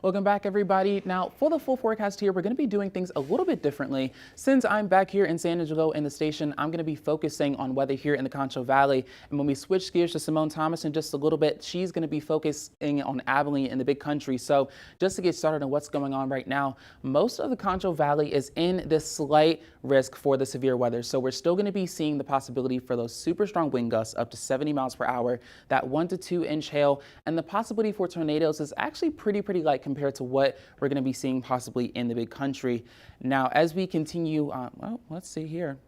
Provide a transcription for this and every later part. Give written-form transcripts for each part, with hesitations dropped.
Welcome back, everybody. Now, for the full forecast here, we're going to be doing things a little bit differently. Since I'm back here in San Angelo in the station, I'm going to be focusing on weather here in the Concho Valley. And when we switch gears to Simone Thomas in just a little bit, she's going to be focusing on Abilene in the big country. So just to get started on what's going on right now, most of the Concho Valley is in this slight risk for the severe weather. So we're still going to be seeing the possibility for those super strong wind gusts up to 70 miles per hour, that 1 to 2 inch hail, and the possibility for tornadoes is actually pretty light compared to what we're going to be seeing possibly in the big country. Now, as we continue, well, let's see here.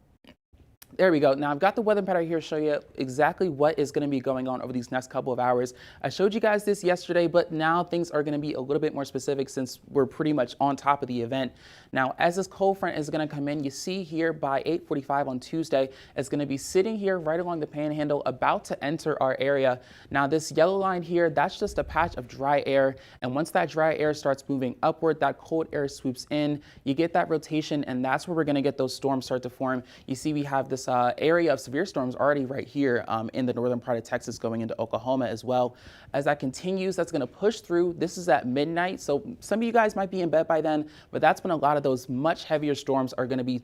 There we go. Now I've got the weather pattern here to show you exactly what is going to be going on over these next couple of hours. I showed you guys this yesterday, but now things are going to be a little bit more specific since we're pretty much on top of the event. Now, as this cold front is going to come in, you see here by 8:45 on Tuesday, it's going to be sitting here right along the panhandle, about to enter our area. Now, this yellow line here, that's just a patch of dry air. And once that dry air starts moving upward, that cold air swoops in, you get that rotation, and that's where we're going to get those storms start to form. You see, we have this area of severe storms already right here in the northern part of Texas going into Oklahoma as well. As that continues, that's going to push through. This is at midnight, so some of you guys might be in bed by then, but that's when a lot of those much heavier storms are going to be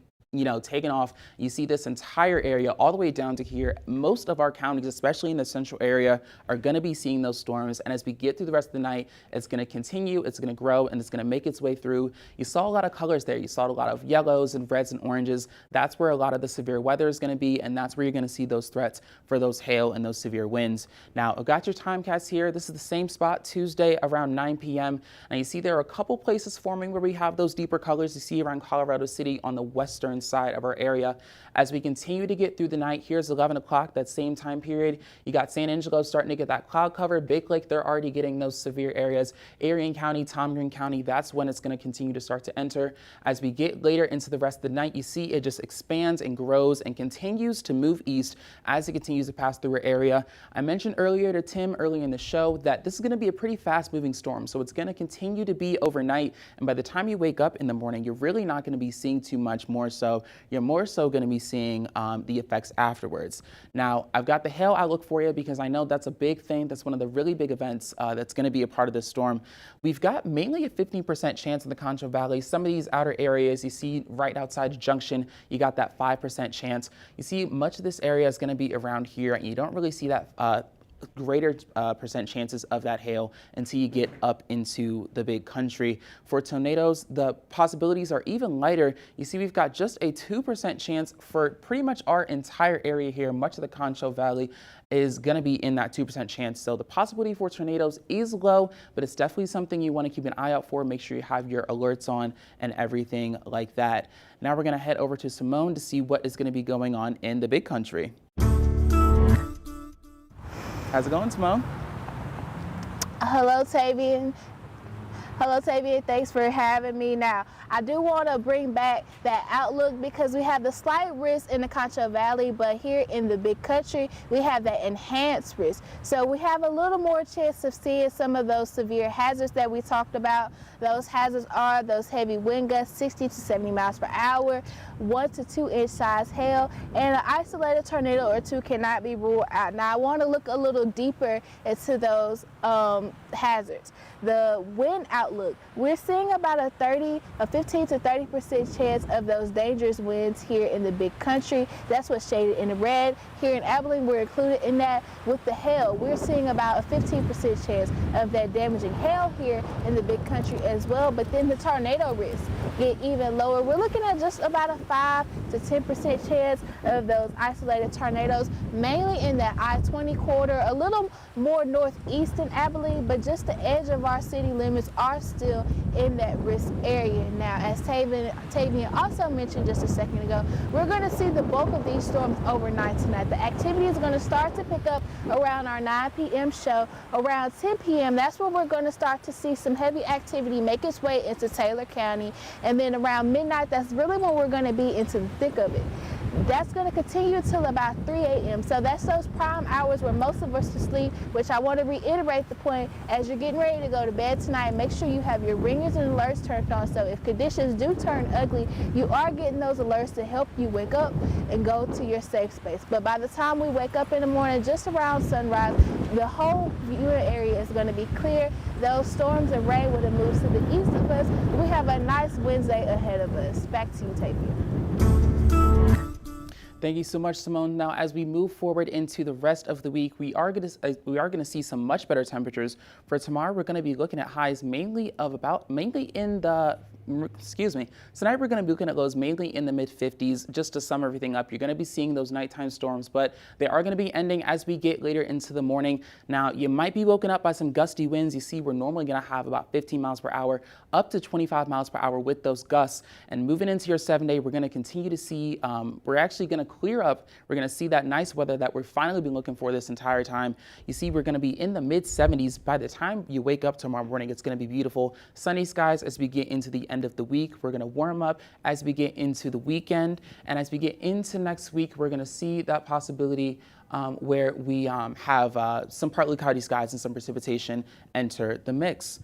taken off. You see this entire area all the way down to here. Most of our counties, especially in the central area, are going to be seeing those storms. And as we get through the rest of the night, it's going to continue, it's going to grow, and it's going to make its way through. You saw a lot of colors there. You saw a lot of yellows and reds and oranges. That's where a lot of the severe weather is going to be, and that's where you're going to see those threats for those hail and those severe winds. Now, I've got your timecast here. This is the same spot Tuesday around 9 p.m. Now, you see there are a couple places forming where we have those deeper colors. You see around Colorado City on the western side of our area. As we continue to get through the night, here's 11 o'clock, that same time period. You got San Angelo starting to get that cloud cover. Big Lake, they're already getting those severe areas. Arion County, Tom Green County, that's when it's going to continue to start to enter. As we get later into the rest of the night, you see it just expands and grows and continues to move east as it continues to pass through our area. I mentioned earlier to Tim earlier in the show that this is going to be a pretty fast moving storm. So it's going to continue to be overnight. And by the time you wake up in the morning, you're really not going to be seeing too much more. So you're more so going to be seeing the effects afterwards. Now, I've got the hail outlook for you because I know that's a big thing. That's one of the really big events that's going to be a part of this storm. We've got mainly a 15% chance in the Concho Valley. Some of these outer areas you see right outside Junction, you got that 5% chance. You see much of this area is going to be around here, and you don't really see that greater percent chances of that hail until you get up into the big country. For tornadoes, the possibilities are even lighter. You see, we've got just a 2% chance for pretty much our entire area here. Much of the Concho Valley is going to be in that 2% chance. So the possibility for tornadoes is low, but it's definitely something you want to keep an eye out for. Make sure you have your alerts on and everything like that. Now we're going to head over to Simone to see what is going to be going on in the big country. How's it going, Simone? Hello, Tavian. Hello, Tavian. Thanks for having me. Now, I do want to bring back that outlook because we have the slight risk in the Concho Valley, but here in the big country, we have that enhanced risk. So we have a little more chance of seeing some of those severe hazards that we talked about. Those hazards are those heavy wind gusts, 60 to 70 miles per hour, 1 to 2 inch size hail, and an isolated tornado or two cannot be ruled out. Now, I want to look a little deeper into those hazards. The wind outlook, we're seeing about a 15 to 30% chance of those dangerous winds here in the big country. That's what's shaded in the red. Here in Abilene, we're included in that. With the hail, we're seeing about a 15% chance of that damaging hail here in the big country as well. But then the tornado risk get even lower. We're looking at just about a 5 to 10% chance of those isolated tornadoes, mainly in that I-20 corridor, a little more northeast in Abilene, but just the edge of our city limits are still in that risk area. Now, as Tavian also mentioned just a second ago, we're going to see the bulk of these storms overnight tonight. The activity is going to start to pick up around our 9 p.m. show. Around 10 p.m., that's where we're going to start to see some heavy activity make its way into Taylor County. And then around midnight, that's really when we're going to be into the thick of it. That's going to continue till about 3 a.m. So that's those prime hours where most of us are asleep, which I want to reiterate the point, as you're getting ready to go to bed tonight, make sure you have your ringers and alerts turned on. So if conditions do turn ugly, you are getting those alerts to help you wake up and go to your safe space. But by the time we wake up in the morning, just around sunrise, the whole viewing area is going to be clear. Those storms and rain would have moved to the east of us. We have a nice Wednesday ahead of us. Back to you, Tavia. Thank you so much, Simone. Now, as we move forward into the rest of the week, we are going to see some much better temperatures. For tomorrow, we're going to be looking at highs mainly in the tonight we're going to be looking at lows mainly in the mid-50s. Just to sum everything up, you're going to be seeing those nighttime storms, but they are going to be ending as we get later into the morning. Now, you might be woken up by some gusty winds. You see, we're normally going to have about 15 miles per hour, up to 25 miles per hour with those gusts. And moving into your 7-day, we're going to continue to see, we're actually going to clear up. We're going to see that nice weather that we've finally been looking for this entire time. You see, we're going to be in the mid-70s. By the time you wake up tomorrow morning, it's going to be beautiful. Sunny skies as we get into the end of the week. We're going to warm up as we get into the weekend. And as we get into next week, we're going to see that possibility where we have some partly cloudy skies and some precipitation enter the mix.